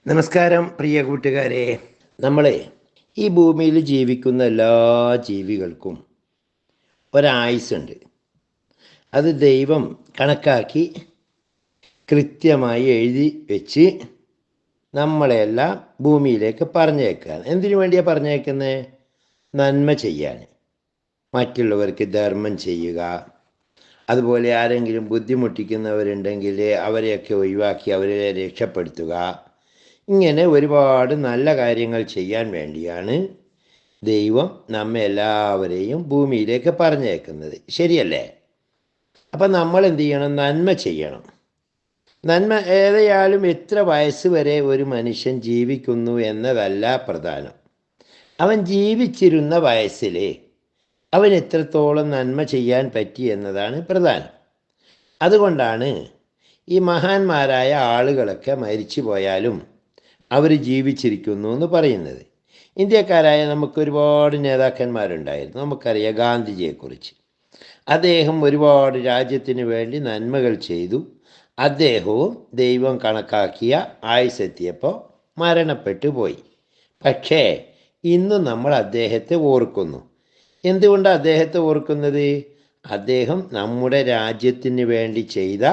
നമസ്കാരം പ്രിയ കൂട്ടുകാരെ. നമ്മളെ ഈ ഭൂമിയിൽ ജീവിക്കുന്ന എല്ലാ ജീവികൾക്കും ഒരായുസ്സുണ്ട്. അത് ദൈവം കണക്കാക്കി കൃത്യമായി എഴുതി വെച്ച് നമ്മളെല്ലാം ഭൂമിയിലേക്ക് പറഞ്ഞേക്കുകയാണ്. എന്തിനു വേണ്ടിയാണ് പറഞ്ഞേക്കുന്നത്? നന്മ ചെയ്യാൻ, മറ്റുള്ളവർക്ക് ധർമ്മം ചെയ്യുക, അതുപോലെ ആരെങ്കിലും ബുദ്ധിമുട്ടിക്കുന്നവരുണ്ടെങ്കിൽ അവരെയൊക്കെ ഒഴിവാക്കി അവരെ രക്ഷപ്പെടുത്തുക. ഇങ്ങനെ ഒരുപാട് നല്ല കാര്യങ്ങൾ ചെയ്യാൻ വേണ്ടിയാണ് ദൈവം നമ്മെ എല്ലാവരെയും ഭൂമിയിലേക്ക് പറഞ്ഞേക്കുന്നത്. ശരിയല്ലേ? അപ്പം നമ്മൾ എന്ത് ചെയ്യണം? നന്മ ചെയ്യണം. നന്മ ഏതായാലും എത്ര വയസ്സ് വരെ ഒരു മനുഷ്യൻ ജീവിക്കുന്നു എന്നതല്ല പ്രധാനം. അവൻ ജീവിച്ചിരുന്ന വയസ്സിൽ അവൻ എത്രത്തോളം നന്മ ചെയ്യാൻ പറ്റി എന്നതാണ് പ്രധാനം. അതുകൊണ്ടാണ് ഈ മഹാന്മാരായ ആളുകളൊക്കെ മരിച്ചു പോയാലും അവർ ജീവിച്ചിരിക്കുന്നു എന്ന് പറയുന്നത്. ഇന്ത്യക്കാരായ നമുക്ക് ഒരുപാട് നേതാക്കന്മാരുണ്ടായിരുന്നു. നമുക്കറിയാം ഗാന്ധിജിയെക്കുറിച്ച്. അദ്ദേഹം ഒരുപാട് രാജ്യത്തിന് വേണ്ടി നന്മകൾ ചെയ്തു. അദ്ദേഹവും ദൈവം കണക്കാക്കിയ ആയുസ്സെത്തിയപ്പോൾ മരണപ്പെട്ടു പോയി. പക്ഷേ ഇന്ന് നമ്മൾ അദ്ദേഹത്തെ ഓർക്കുന്നു. എന്തുകൊണ്ടാണ് അദ്ദേഹത്തെ ഓർക്കുന്നത്? അദ്ദേഹം നമ്മുടെ രാജ്യത്തിന് വേണ്ടി ചെയ്ത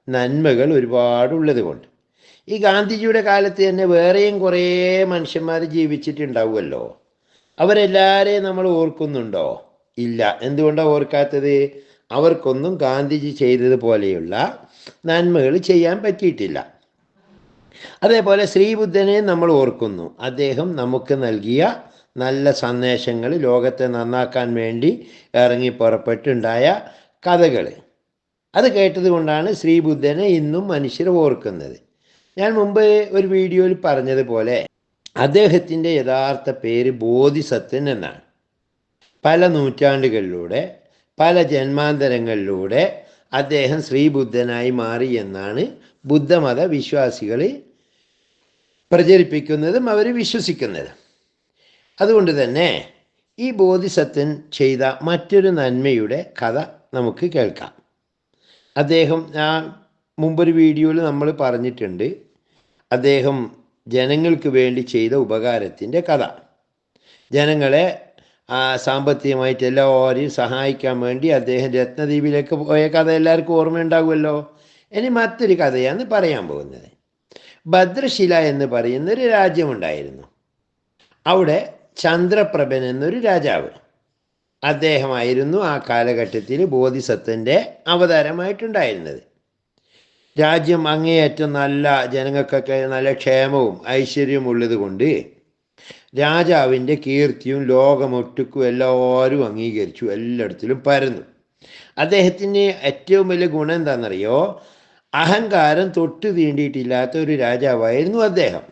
നന്മകൾ ഒരുപാടുള്ളത് കൊണ്ട്. ഈ ഗാന്ധിജിയുടെ കാലത്ത് തന്നെ വേറെയും കുറേ മനുഷ്യന്മാർ ജീവിച്ചിട്ടുണ്ടാവുമല്ലോ. അവരെല്ലാവരെയും നമ്മൾ ഓർക്കുന്നുണ്ടോ? ഇല്ല. എന്തുകൊണ്ടാണ് ഓർക്കാത്തത്? അവർക്കൊന്നും ഗാന്ധിജി ചെയ്തതുപോലെയുള്ള നന്മകൾ ചെയ്യാൻ പറ്റിയിട്ടില്ല. അതേപോലെ ശ്രീബുദ്ധനെ നമ്മൾ ഓർക്കുന്നു. അദ്ദേഹം നമുക്ക് നൽകിയ നല്ല സന്ദേശങ്ങൾ, ലോകത്തെ നന്നാക്കാൻ വേണ്ടി ഇറങ്ങി പുറപ്പെട്ടുണ്ടായ കഥകൾ, അത് കേട്ടത് കൊണ്ടാണ് ശ്രീബുദ്ധനെ ഇന്നും മനുഷ്യർ ഓർക്കുന്നത്. ഞാൻ മുമ്പ് ഒരു വീഡിയോയിൽ പറഞ്ഞതുപോലെ അദ്ദേഹത്തിൻ്റെ യഥാർത്ഥ പേര് ബോധിസത്വൻ എന്നാണ്. പല നൂറ്റാണ്ടുകളിലൂടെ പല ജന്മാന്തരങ്ങളിലൂടെ അദ്ദേഹം ശ്രീബുദ്ധനായി മാറി എന്നാണ് ബുദ്ധമത വിശ്വാസികൾ പ്രചരിപ്പിക്കുന്നതും അവർ വിശ്വസിക്കുന്നതും. അതുകൊണ്ട് തന്നെ ഈ ബോധിസത്വൻ ചെയ്ത മറ്റൊരു നന്മയുടെ കഥ നമുക്ക് കേൾക്കാം. അദ്ദേഹം മുമ്പൊരു വീഡിയോയിൽ നമ്മൾ പറഞ്ഞിട്ടുണ്ട്, അദ്ദേഹം ജനങ്ങൾക്ക് വേണ്ടി ചെയ്ത ഉപകാരത്തിൻ്റെ കഥ. ജനങ്ങളെ സാമ്പത്തികമായിട്ട് എല്ലാവരെയും സഹായിക്കാൻ വേണ്ടി അദ്ദേഹം രത്നദ്വീപിലേക്ക് പോയ കഥ എല്ലാവർക്കും ഓർമ്മയുണ്ടാകുമല്ലോ. ഇനി മറ്റൊരു കഥയാണ് പറയാൻ പോകുന്നത്. ഭദ്രശില എന്ന് പറയുന്നൊരു രാജ്യമുണ്ടായിരുന്നു. അവിടെ ചന്ദ്രപ്രഭൻ എന്നൊരു രാജാവ്, അദ്ദേഹമായിരുന്നു ആ കാലഘട്ടത്തിൽ ബോധിസത്വൻ്റെ അവതാരമായിട്ടുണ്ടായിരുന്നത്. രാജ്യം അങ്ങേയറ്റം നല്ല, ജനങ്ങൾക്കൊക്കെ നല്ല ക്ഷേമവും ഐശ്വര്യവും ഉള്ളത് കൊണ്ട് രാജാവിൻ്റെ കീർത്തിയും ലോകമൊട്ടുക്കും എല്ലാവരും അംഗീകരിച്ചു, എല്ലായിടത്തിലും പരന്നു. അദ്ദേഹത്തിന് ഏറ്റവും വലിയ ഗുണം എന്താണെന്നറിയോ? അഹങ്കാരം തൊട്ട് തീണ്ടിയിട്ടില്ലാത്ത ഒരു രാജാവായിരുന്നു അദ്ദേഹം.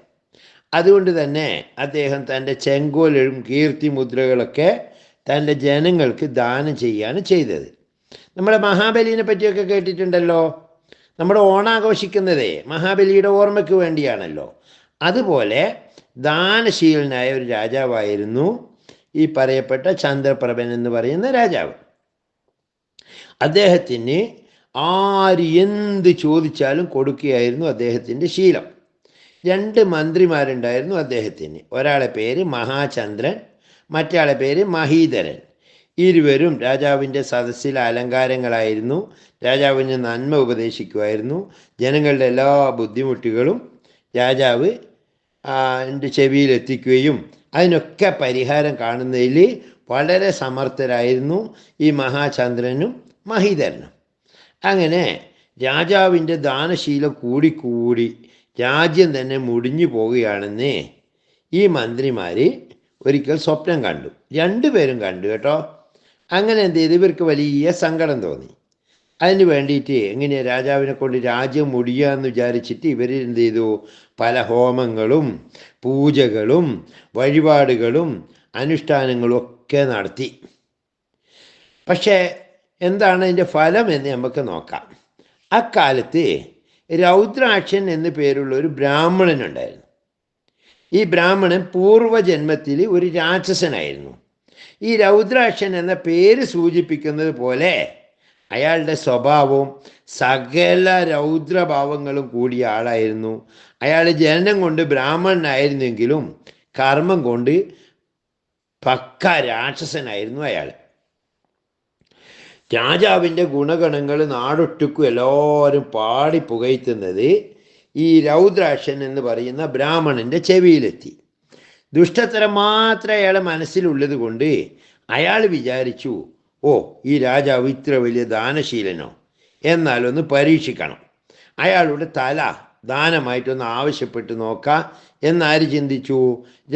അതുകൊണ്ട് തന്നെ അദ്ദേഹം തൻ്റെ ചെങ്കോലും കീർത്തി മുദ്രകളൊക്കെ തൻ്റെ ജനങ്ങൾക്ക് ദാനം ചെയ്യാണ് ചെയ്തത്. നമ്മുടെ മഹാബലിനെ പറ്റിയൊക്കെ കേട്ടിട്ടുണ്ടല്ലോ. നമ്മുടെ ഓണാഘോഷിക്കുന്നതേ മഹാബലിയുടെ ഓർമ്മയ്ക്ക് വേണ്ടിയാണല്ലോ. അതുപോലെ ദാനശീലനായ ഒരു രാജാവായിരുന്നു ഈ പറയപ്പെട്ട ചന്ദ്രപ്രഭൻ എന്ന് പറയുന്ന രാജാവ്. അദ്ദേഹത്തിന് ആര് എന്ത് ചോദിച്ചാലും കൊടുക്കുകയായിരുന്നു അദ്ദേഹത്തിൻ്റെ ശീലം. 2 മന്ത്രിമാരുണ്ടായിരുന്നു അദ്ദേഹത്തിന്. ഒരാളെ പേര് മഹാചന്ദ്രൻ, മറ്റയാളെ പേര് മഹീധരൻ. ഇരുവരും രാജാവിൻ്റെ സദസ്സിലെ അലങ്കാരങ്ങളായിരുന്നു. രാജാവിന് നന്മ ഉപദേശിക്കുമായിരുന്നു. ജനങ്ങളുടെ എല്ലാ ബുദ്ധിമുട്ടുകളും രാജാവ് എൻ്റെ ചെവിയിലെത്തിക്കുകയും അതിനൊക്കെ പരിഹാരം കാണുന്നതിൽ വളരെ സമർത്ഥരായിരുന്നു ഈ മഹാചന്ദ്രനും മഹീധരനും. അങ്ങനെ രാജാവിൻ്റെ ദാനശീലം കൂടിക്കൂടി രാജ്യം തന്നെ മുടിഞ്ഞു പോവുകയാണെന്ന് ഈ മന്ത്രിമാർ ഒരിക്കൽ സ്വപ്നം കണ്ടു. 2 പേരും കണ്ടു കേട്ടോ. അങ്ങനെ എന്ത് ചെയ്തു? ഇവർക്ക് വലിയ സങ്കടം തോന്നി. അതിന് വേണ്ടിയിട്ട് എങ്ങനെയാണ് രാജാവിനെ കൊണ്ട് രാജ്യം മുടിയുക എന്ന് വിചാരിച്ചിട്ട് ഇവർ എന്ത് ചെയ്തു? പല ഹോമങ്ങളും പൂജകളും വഴിപാടുകളും അനുഷ്ഠാനങ്ങളും ഒക്കെ നടത്തി. പക്ഷേ എന്താണ് അതിൻ്റെ ഫലം എന്ന് നമുക്ക് നോക്കാം. അക്കാലത്ത് രൗദ്രാക്ഷൻ എന്നു പേരുള്ള ഒരു ബ്രാഹ്മണനുണ്ടായിരുന്നു. ഈ ബ്രാഹ്മണൻ പൂർവ്വജന്മത്തിൽ ഒരു രാക്ഷസനായിരുന്നു. ഈ രൗദ്രാക്ഷൻ എന്ന പേര് സൂചിപ്പിക്കുന്നത് പോലെ അയാളുടെ സ്വഭാവവും സകല രൗദ്രഭാവങ്ങളും കൂടിയ ആളായിരുന്നു. അയാൾ ജനനം കൊണ്ട് ബ്രാഹ്മണനായിരുന്നെങ്കിലും കർമ്മം കൊണ്ട് പക്ക രാക്ഷസനായിരുന്നു അയാൾ. രാജാവിൻ്റെ ഗുണഗണങ്ങൾ നാടൊട്ടുക്കും എല്ലാവരും പാടി പുകഴ്ത്തുന്നത് ഈ രൗദ്രാക്ഷൻ എന്ന് പറയുന്ന ബ്രാഹ്മണൻ്റെ ചെവിയിലെത്തി. ദുഷ്ടത്തരം മാത്രം അയാളെ മനസ്സിലുള്ളത് കൊണ്ട് അയാൾ വിചാരിച്ചു, ഓ, ഈ രാജാവ് ഇത്ര വലിയ ദാനശീലനോ, എന്നാലൊന്ന് പരീക്ഷിക്കണം, അയാളുടെ തല ദാനമായിട്ടൊന്ന് ആവശ്യപ്പെട്ട് നോക്കാം എന്നാര് ചിന്തിച്ചു?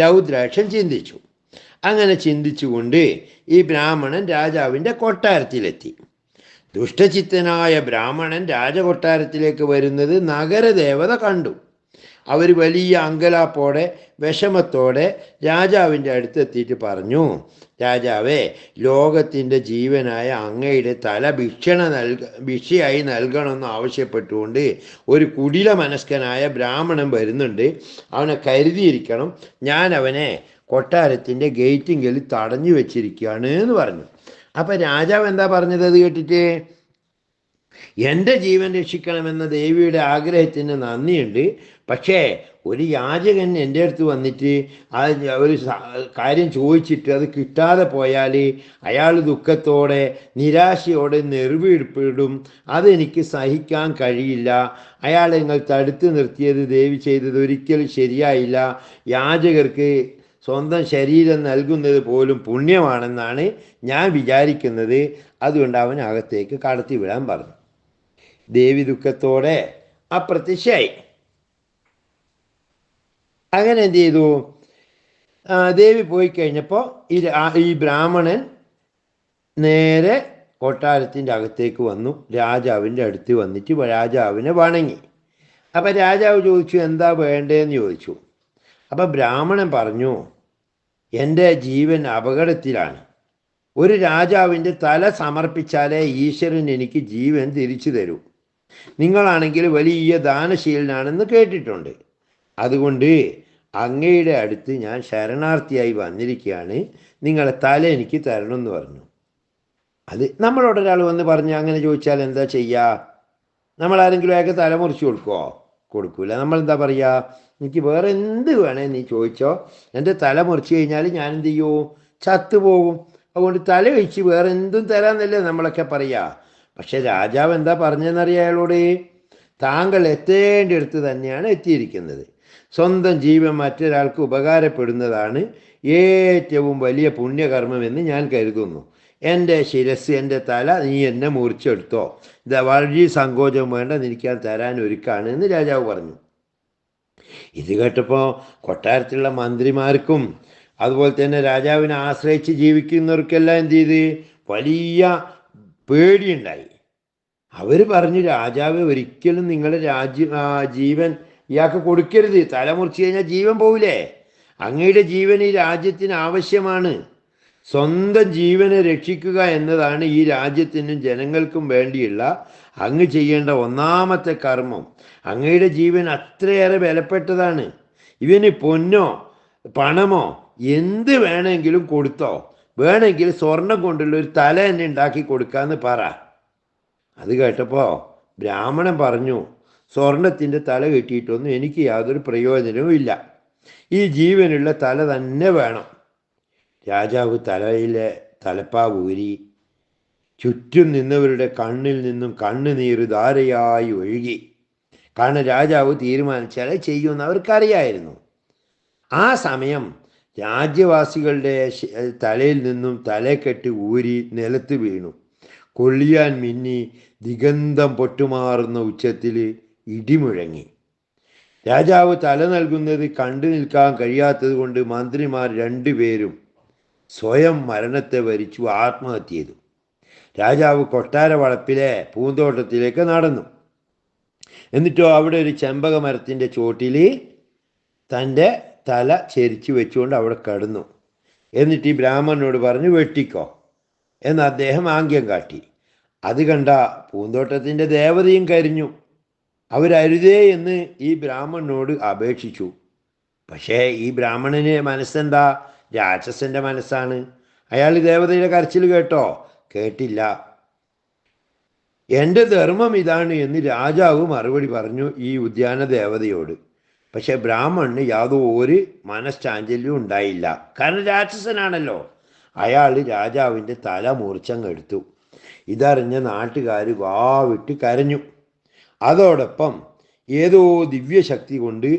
രൗദ്രാക്ഷൻ ചിന്തിച്ചു. അങ്ങനെ ചിന്തിച്ചുകൊണ്ട് ഈ ബ്രാഹ്മണൻ രാജാവിൻ്റെ കൊട്ടാരത്തിലെത്തി. ദുഷ്ടചിത്തനായ ബ്രാഹ്മണൻ രാജകൊട്ടാരത്തിലേക്ക് വരുന്നത് നഗരദേവത കണ്ടു. അവർ വലിയ അങ്കലാപ്പോടെ വിഷമത്തോടെ രാജാവിൻ്റെ അടുത്തെത്തിയിട്ട് പറഞ്ഞു, രാജാവേ, ലോകത്തിൻ്റെ ജീവനായ അങ്ങയുടെ തല ഭിക്ഷയായി നൽകണമെന്ന് ആവശ്യപ്പെട്ടുകൊണ്ട് ഒരു കുടില മനസ്കനായ ബ്രാഹ്മണൻ വരുന്നുണ്ട്, അവനെ കരുതിയിരിക്കണം, ഞാൻ അവനെ കൊട്ടാരത്തിൻ്റെ ഗേറ്റിങ്കിൽ തടഞ്ഞു വെച്ചിരിക്കുകയാണ് എന്ന് പറഞ്ഞു. അപ്പം രാജാവ് എന്താ പറഞ്ഞത്? അത് കേട്ടിട്ട്, എൻ്റെ ജീവൻ രക്ഷിക്കണമെന്ന ദേവിയുടെ ആഗ്രഹത്തിന് നന്ദിയുണ്ട്, പക്ഷേ ഒരു യാചകൻ എൻ്റെ അടുത്ത് വന്നിട്ട് ഒരു കാര്യം ചോദിച്ചിട്ട് അത് കിട്ടാതെ പോയാൽ അയാൾ ദുഃഖത്തോടെ നിരാശയോടെ നെറുവീഴ്പ്പിടും, അതെനിക്ക് സഹിക്കാൻ കഴിയില്ല. അയാളെ നിങ്ങൾ തടുത്ത് നിർത്തിയത് ദേവി ചെയ്തത് ഒരിക്കലും ശരിയായില്ല. യാചകർക്ക് സ്വന്തം ശരീരം നൽകുന്നത് പോലും പുണ്യമാണെന്നാണ് ഞാൻ വിചാരിക്കുന്നത്, അതുകൊണ്ട് അവൻ അകത്തേക്ക് കടത്തിവിടാൻ പറഞ്ഞു. ദേവി ദുഃഖത്തോടെ അപ്രത്യക്ഷയായി. അങ്ങനെ എന്ത് ചെയ്തു? ദേവി പോയി കഴിഞ്ഞപ്പോൾ ഈ ബ്രാഹ്മണൻ നേരെ കൊട്ടാരത്തിൻ്റെ അകത്തേക്ക് വന്നു. രാജാവിൻ്റെ അടുത്ത് വന്നിട്ട് രാജാവിനെ വണങ്ങി. അപ്പം രാജാവ് ചോദിച്ചു, എന്താ വേണ്ടതെന്ന് ചോദിച്ചു. അപ്പം ബ്രാഹ്മണൻ പറഞ്ഞു, എൻ്റെ ജീവൻ അപകടത്തിലാണ്. ഒരു രാജാവിൻ്റെ തല സമർപ്പിച്ചാലേ ഈശ്വരൻ എനിക്ക് ജീവൻ തിരിച്ചു തരൂ. നിങ്ങളാണെങ്കിൽ വലിയ ദാനശീലനാണെന്ന് കേട്ടിട്ടുണ്ട്. അതുകൊണ്ട് അങ്ങയുടെ അടുത്ത് ഞാൻ ശരണാർത്ഥിയായി വന്നിരിക്കുകയാണ്, നിങ്ങളെ തല എനിക്ക് തരണമെന്ന് പറഞ്ഞു. അത് നമ്മളോടൊരാൾ വന്ന് പറഞ്ഞ് അങ്ങനെ ചോദിച്ചാൽ എന്താ ചെയ്യുക? നമ്മളാരെങ്കിലും അയാൾക്ക് തല മുറിച്ച് കൊടുക്കുമോ? കൊടുക്കൂല. നമ്മളെന്താ പറയുക? എനിക്ക് വേറെ എന്ത് വേണേ നീ ചോദിച്ചോ, എൻ്റെ തല മുറിച്ച് കഴിഞ്ഞാൽ ഞാൻ എന്ത് ചെയ്യൂ? ചത്തുപോകും. അതുകൊണ്ട് തല കഴിച്ച് വേറെ എന്തും തരാമെന്നല്ലേ നമ്മളൊക്കെ പറയുക. പക്ഷെ രാജാവ് എന്താ പറഞ്ഞതെന്നറിയാം അയാളോട്? താങ്കൾ എത്തേണ്ടിടത്ത് തന്നെയാണ് എത്തിയിരിക്കുന്നത്. സ്വന്തം ജീവൻ മറ്റൊരാൾക്ക് ഉപകാരപ്പെടുന്നതാണ് ഏറ്റവും വലിയ പുണ്യകർമ്മമെന്ന് ഞാൻ കരുതുന്നു. എൻ്റെ ശിരസ്, എൻ്റെ തല നീ എന്നെ മുറിച്ചെടുത്തോ, ഇത് വളരെ സങ്കോചം വേണ്ട, എനിക്ക് തരാൻ ഒരുക്കാണ് എന്ന് രാജാവ് പറഞ്ഞു. ഇത് കേട്ടപ്പോൾ കൊട്ടാരത്തിലുള്ള മന്ത്രിമാർക്കും അതുപോലെ തന്നെ രാജാവിനെ ആശ്രയിച്ച് ജീവിക്കുന്നവർക്കെല്ലാം എന്ത് ചെയ്ത് വലിയ പേടിയുണ്ടായി. അവർ പറഞ്ഞു, രാജാവ് ഒരിക്കലും നിങ്ങളുടെ ജീവൻ ഇയാൾക്ക് കൊടുക്കരുത്. തല മുറിച്ച് കഴിഞ്ഞാൽ ജീവൻ പോവില്ലേ? അങ്ങയുടെ ജീവൻ ഈ രാജ്യത്തിന് ആവശ്യമാണ്. സ്വന്തം ജീവനെ രക്ഷിക്കുക എന്നതാണ് ഈ രാജ്യത്തിനും ജനങ്ങൾക്കും വേണ്ടിയുള്ള അങ്ങ് ചെയ്യേണ്ട ഒന്നാമത്തെ കർമ്മം. അങ്ങയുടെ ജീവൻ അത്രയേറെ വിലപ്പെട്ടതാണ്. ഇവന് പൊന്നോ പണമോ എന്ത് വേണമെങ്കിലും കൊടുത്തോ, വേണമെങ്കിൽ സ്വർണം കൊണ്ടുള്ള ഒരു തല തന്നെ ഉണ്ടാക്കി കൊടുക്കാമെന്ന് പറ. അത് കേട്ടപ്പോൾ ബ്രാഹ്മണൻ പറഞ്ഞു, സ്വർണത്തിൻ്റെ തല കെട്ടിയിട്ടൊന്നും എനിക്ക് യാതൊരു പ്രയോജനവും ഇല്ല, ഈ ജീവനുള്ള തല തന്നെ വേണം. രാജാവ് തലയിലെ തലപ്പാവ് ഊരി ചുറ്റും നിന്നവരുടെ കണ്ണിൽ നിന്നും കണ്ണുനീര് ധാരയായി ഒഴുകി. കാരണം രാജാവ് തീരുമാനിച്ചാലേ ചെയ്യുമെന്ന് അവർക്കറിയായിരുന്നു. ആ സമയം രാജ്യവാസികളുടെ തലയിൽ നിന്നും തലക്കെട്ട് ഊരി നിലത്ത് വീണു. കൊള്ളിയാൻ മിന്നി ദിഗന്ധം പൊട്ടുമാറുന്ന ഉച്ചത്തിൽ ഇടിമുഴങ്ങി. രാജാവ് തല നൽകുന്നത് കണ്ടു നിൽക്കാൻ കഴിയാത്തത് കൊണ്ട് മന്ത്രിമാർ രണ്ടുപേരും സ്വയം മരണത്തെ വരിച്ചു ആത്മഹത്യ ചെയ്തു. രാജാവ് കൊട്ടാര വളപ്പിലെ പൂന്തോട്ടത്തിലേക്ക് നടന്നു. എന്നിട്ടോ അവിടെ ഒരു ചെമ്പക മരത്തിൻ്റെ ചോട്ടിൽ തൻ്റെ തല ചെരിച്ചു വെച്ചുകൊണ്ട് അവിടെ കിടന്നു. എന്നിട്ട് ഈ ബ്രാഹ്മണനോട് പറഞ്ഞു, വെട്ടിക്കോ എന്ന് അദ്ദേഹം ആംഗ്യം കാട്ടി. അത് കണ്ട പൂന്തോട്ടത്തിൻ്റെ ദേവതയും കരിഞ്ഞു. അവരരുതേ എന്ന് ഈ ബ്രാഹ്മണനോട് അപേക്ഷിച്ചു. പക്ഷേ ഈ ബ്രാഹ്മണന് മനസ്സെന്താ? രാക്ഷസൻ്റെ മനസ്സാണ്. അയാൾ ദേവതയുടെ കരച്ചിൽ കേട്ടോ? കേട്ടില്ല. എൻ്റെ ധർമ്മം ഇതാണ് എന്ന് രാജാവ് മറുപടി പറഞ്ഞു ഈ ഉദ്യാന ദേവതയോട്. പക്ഷെ ബ്രാഹ്മണന് യാതൊരു മനഃശാഞ്ചല്യവും ഉണ്ടായില്ല. കാരണം രാക്ഷസനാണല്ലോ. അയാൾ രാജാവിൻ്റെ തല മുറിച്ചങ്ങെടുത്തു. ഇതറിഞ്ഞ നാട്ടുകാർ വാവിട്ട് കരഞ്ഞു. അതോടൊപ്പം ഏതോ ദിവ്യശക്തി കൊണ്ട്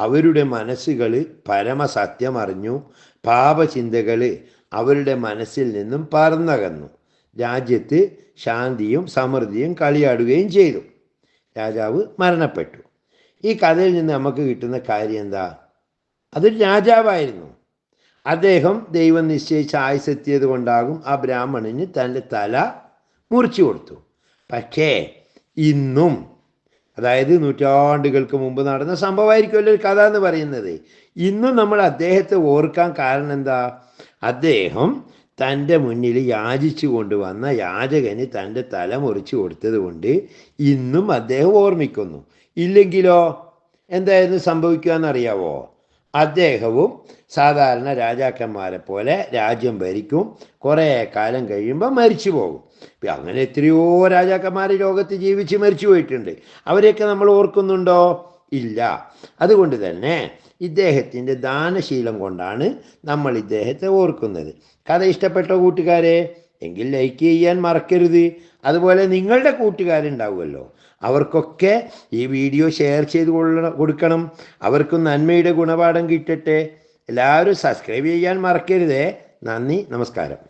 അവരുടെ മനസ്സുകൾ പരമസത്യം അറിഞ്ഞു. പാപചിന്തകൾ അവരുടെ മനസ്സിൽ നിന്നും പറന്നകന്നു. രാജ്യത്ത് ശാന്തിയും സമൃദ്ധിയും കളിയാടുകയും ചെയ്തു. രാജാവ് മരണപ്പെട്ടു. ഈ കഥയിൽ നിന്ന് നമുക്ക് കിട്ടുന്ന കാര്യം എന്താ? അതൊരു രാജാവായിരുന്നു. അദ്ദേഹം ദൈവം നിശ്ചയിച്ച ആയുസെത്തിയത് കൊണ്ടാകും ആ ബ്രാഹ്മണന് തൻ്റെ തല മുറിച്ചു കൊടുത്തു. പക്ഷേ ഇന്നും, അതായത് നൂറ്റാണ്ടുകൾക്ക് മുമ്പ് നടന്ന സംഭവമായിരിക്കുമല്ലോ ഒരു കഥ എന്ന് പറയുന്നത്, ഇന്നും നമ്മൾ അദ്ദേഹത്തെ ഓർക്കാൻ കാരണം എന്താ? അദ്ദേഹം തൻ്റെ മുന്നിൽ യാചിച്ചു കൊണ്ടുവന്ന യാചകന് തൻ്റെ തല മുറിച്ചു കൊടുത്തത് കൊണ്ട് ഇന്നും അദ്ദേഹം ഓർമ്മിക്കുന്നു. ഇല്ലെങ്കിലോ എന്തായിരുന്നു സംഭവിക്കുക എന്നറിയാവോ? അദ്ദേഹവും സാധാരണ രാജാക്കന്മാരെ പോലെ രാജ്യം ഭരിക്കും. കുറേ കാലം കഴിയുമ്പോൾ മരിച്ചു പോകും. അങ്ങനെ എത്രയോ രാജാക്കന്മാർ ലോകത്ത് ജീവിച്ച് മരിച്ചു പോയിട്ടുണ്ട്. അവരെയൊക്കെ നമ്മൾ ഓർക്കുന്നുണ്ടോ? ഇല്ല. അതുകൊണ്ട് തന്നെ ഇദ്ദേഹത്തിൻ്റെ ദാനശീലം കൊണ്ടാണ് നമ്മൾ ഇദ്ദേഹത്തെ ഓർക്കുന്നത്. കഥ ഇഷ്ടപ്പെട്ട കൂട്ടുകാരെ എങ്കിൽ ലൈക്ക് ചെയ്യാൻ മറക്കരുത്. അതുപോലെ നിങ്ങളുടെ കൂട്ടുകാരുണ്ടാവുമല്ലോ, അവർക്കൊക്കെ ഈ വീഡിയോ ഷെയർ ചെയ്ത് കൊടുക്കണം. അവർക്കും നന്മയുടെ ഗുണപാഠം കിട്ടട്ടെ. എല്ലാവരും സബ്സ്ക്രൈബ് ചെയ്യാൻ മറക്കരുതേ. നന്ദി, നമസ്കാരം.